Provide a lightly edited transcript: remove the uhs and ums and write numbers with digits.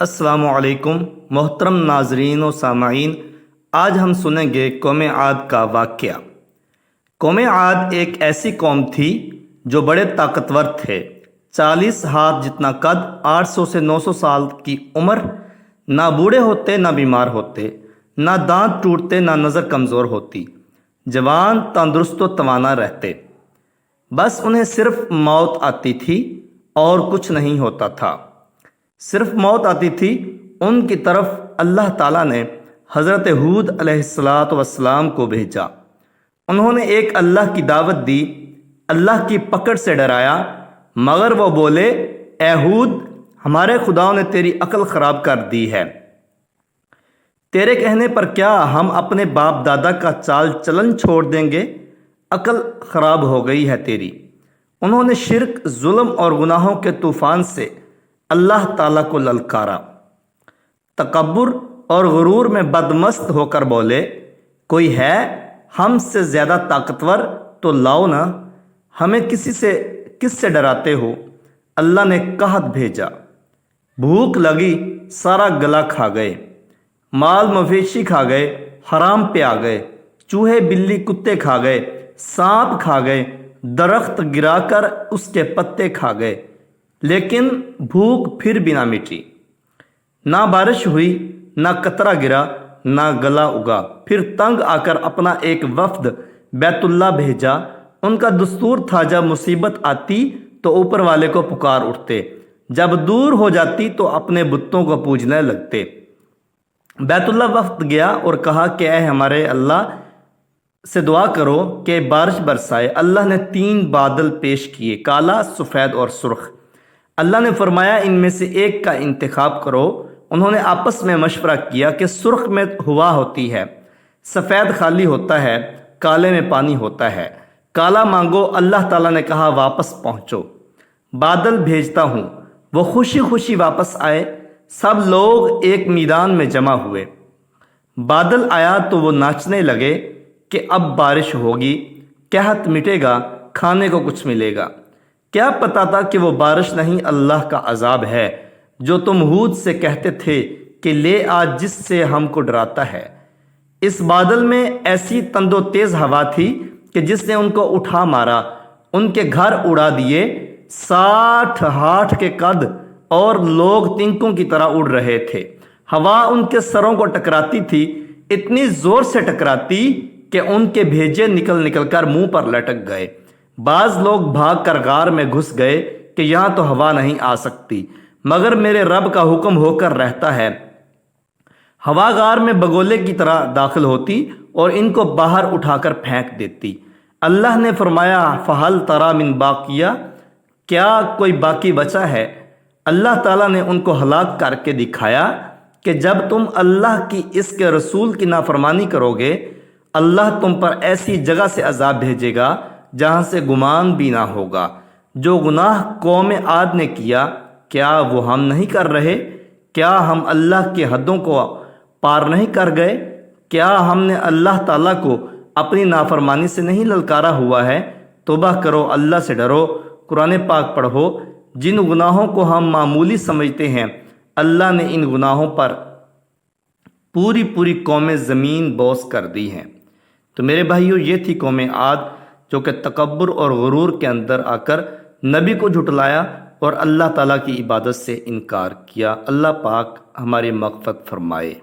السلام علیکم محترم ناظرین و سامعین، آج ہم سنیں گے قوم عاد کا واقعہ۔ قوم عاد ایک ایسی قوم تھی جو بڑے طاقتور تھے۔ 40 ہاتھ جتنا قد، 800 سے 900 سال کی عمر، نہ بوڑھے ہوتے نہ بیمار ہوتے، نہ دانت ٹوٹتے نہ نظر کمزور ہوتی، جوان تندرست و توانا رہتے۔ بس انہیں صرف موت آتی تھی اور کچھ نہیں ہوتا تھا۔ صرف موت آتی تھی۔ ان کی طرف اللہ تعالیٰ نے حضرت ہود علیہ السلام کو بھیجا۔ انہوں نے ایک اللہ کی دعوت دی، اللہ کی پکڑ سے ڈرایا، مگر وہ بولے، اے ہود، ہمارے خداؤں نے تیری عقل خراب کر دی ہے۔ تیرے کہنے پر کیا ہم اپنے باپ دادا کا چال چلن چھوڑ دیں گے؟ عقل خراب ہو گئی ہے تیری۔ انہوں نے شرک، ظلم اور گناہوں کے طوفان سے اللہ تعالیٰ کو للکارا۔ تکبر اور غرور میں بدمست ہو کر بولے، کوئی ہے ہم سے زیادہ طاقتور تو لاؤ نا، ہمیں کس سے ڈراتے ہو؟ اللہ نے قحط بھیجا، بھوک لگی، سارا گلا کھا گئے، مال مویشی کھا گئے، حرام پہ آ گئے، چوہے بلی کتے کھا گئے، سانپ کھا گئے، درخت گرا کر اس کے پتے کھا گئے، لیکن بھوک پھر بھی نہ مٹی۔ نہ بارش ہوئی، نہ قطرہ گرا، نہ گلا اگا۔ پھر تنگ آ کر اپنا ایک وفد بیت اللہ بھیجا۔ ان کا دستور تھا جب مصیبت آتی تو اوپر والے کو پکار اٹھتے، جب دور ہو جاتی تو اپنے بتوں کو پوجنے لگتے۔ بیت اللہ وفد گیا اور کہا کہ اے ہمارے اللہ سے دعا کرو کہ بارش برسائے۔ اللہ نے 3 بادل پیش کیے، کالا، سفید اور سرخ۔ اللہ نے فرمایا ان میں سے ایک کا انتخاب کرو۔ انہوں نے آپس میں مشورہ کیا کہ سرخ میں ہوا ہوتی ہے، سفید خالی ہوتا ہے، کالے میں پانی ہوتا ہے، کالا مانگو۔ اللہ تعالیٰ نے کہا واپس پہنچو، بادل بھیجتا ہوں۔ وہ خوشی خوشی واپس آئے، سب لوگ ایک میدان میں جمع ہوئے۔ بادل آیا تو وہ ناچنے لگے کہ اب بارش ہوگی، قحط مٹے گا، کھانے کو کچھ ملے گا۔ کیا پتا تھا کہ وہ بارش نہیں، اللہ کا عذاب ہے جو تم ہود سے کہتے تھے کہ لے آ جس سے ہم کو ڈراتا ہے۔ اس بادل میں ایسی تند و تیز ہوا تھی کہ جس نے ان کو اٹھا مارا، ان کے گھر اڑا دیے۔ 60 ہاتھ کے قد اور لوگ تنکوں کی طرح اڑ رہے تھے۔ ہوا ان کے سروں کو ٹکراتی تھی، اتنی زور سے ٹکراتی کہ ان کے بھیجے نکل نکل کر منہ پر لٹک گئے۔ بعض لوگ بھاگ کر غار میں گھس گئے کہ یہاں تو ہوا نہیں آ سکتی، مگر میرے رب کا حکم ہو کر رہتا ہے۔ ہوا غار میں بگولے کی طرح داخل ہوتی اور ان کو باہر اٹھا کر پھینک دیتی۔ اللہ نے فرمایا فہل تری من باقیہ، کیا کوئی باقی بچا ہے؟ اللہ تعالیٰ نے ان کو ہلاک کر کے دکھایا کہ جب تم اللہ کی اس کے رسول کی نافرمانی کرو گے، اللہ تم پر ایسی جگہ سے عذاب بھیجے گا جہاں سے گمان بھی نہ ہوگا۔ جو گناہ قوم عاد نے کیا، کیا وہ ہم نہیں کر رہے؟ کیا ہم اللہ کی حدوں کو پار نہیں کر گئے؟ کیا ہم نے اللہ تعالیٰ کو اپنی نافرمانی سے نہیں للکارا ہوا ہے؟ توبہ کرو، اللہ سے ڈرو، قرآن پاک پڑھو۔ جن گناہوں کو ہم معمولی سمجھتے ہیں، اللہ نے ان گناہوں پر پوری قوم زمین بوس کر دی ہیں۔ تو میرے بھائیو، یہ تھی قوم عاد جو کہ تکبر اور غرور کے اندر آ کر نبی کو جھٹلایا اور اللہ تعالیٰ کی عبادت سے انکار کیا۔ اللہ پاک ہماری مغفرت فرمائے۔